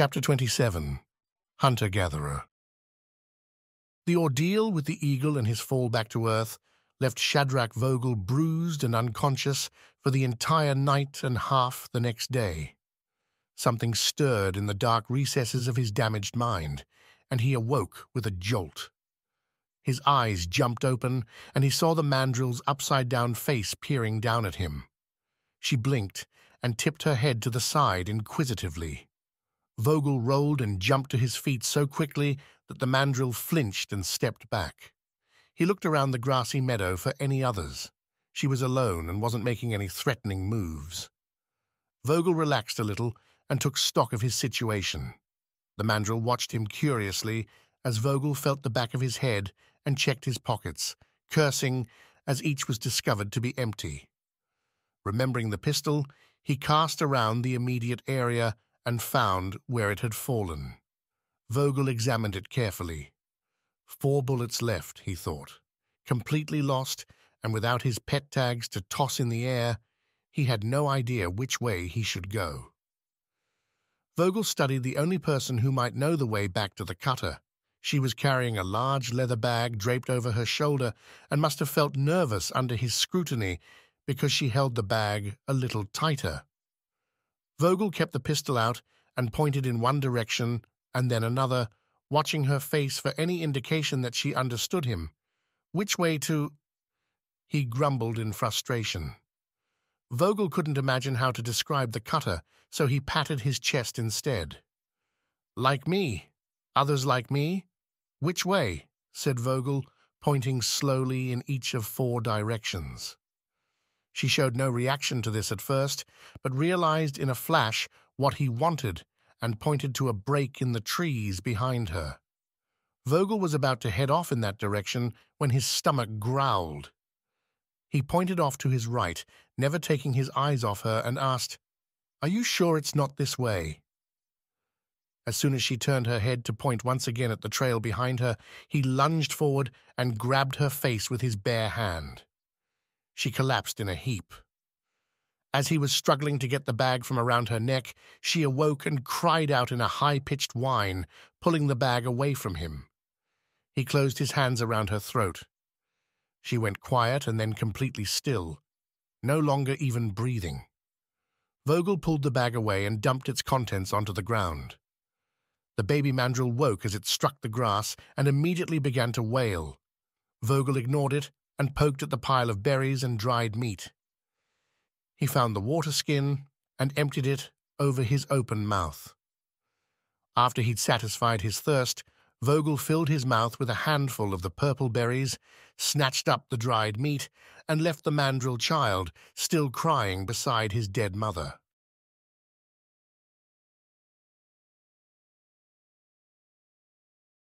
Chapter 27. Hunter-Gatherer. The ordeal with the eagle and his fall back to Earth left Shadrach Vogel bruised and unconscious for the entire night and half the next day. Something stirred in the dark recesses of his damaged mind, and he awoke with a jolt. His eyes jumped open, and he saw the mandrel's upside-down face peering down at him. She blinked and tipped her head to the side inquisitively. Vogel rolled and jumped to his feet so quickly that the mandrel flinched and stepped back. He looked around the grassy meadow for any others. She was alone and wasn't making any threatening moves. Vogel relaxed a little and took stock of his situation. The mandrel watched him curiously as Vogel felt the back of his head and checked his pockets, cursing as each was discovered to be empty. Remembering the pistol, he cast around the immediate area and found where it had fallen. Vogel examined it carefully. 4 bullets left, he thought. Completely lost, and without his pet tags to toss in the air, he had no idea which way he should go. Vogel studied the only person who might know the way back to the cutter. She was carrying a large leather bag draped over her shoulder and must have felt nervous under his scrutiny because she held the bag a little tighter. Vogel kept the pistol out and pointed in one direction and then another, watching her face for any indication that she understood him. Which way to? He grumbled in frustration. Vogel couldn't imagine how to describe the cutter, so he patted his chest instead. Like me. Others like me? Which way? Said Vogel, pointing slowly in each of 4 directions. She showed no reaction to this at first, but realized in a flash what he wanted and pointed to a break in the trees behind her. Vogel was about to head off in that direction when his stomach growled. He pointed off to his right, never taking his eyes off her, and asked, "Are you sure it's not this way?" As soon as she turned her head to point once again at the trail behind her, he lunged forward and grabbed her face with his bare hand. She collapsed in a heap. As he was struggling to get the bag from around her neck, she awoke and cried out in a high-pitched whine, pulling the bag away from him. He closed his hands around her throat. She went quiet and then completely still, no longer even breathing. Vogel pulled the bag away and dumped its contents onto the ground. The baby mandrel woke as it struck the grass and immediately began to wail. Vogel ignored it and poked at the pile of berries and dried meat. He found the water skin and emptied it over his open mouth. After he'd satisfied his thirst, Vogel filled his mouth with a handful of the purple berries, snatched up the dried meat, and left the mandrel child still crying beside his dead mother.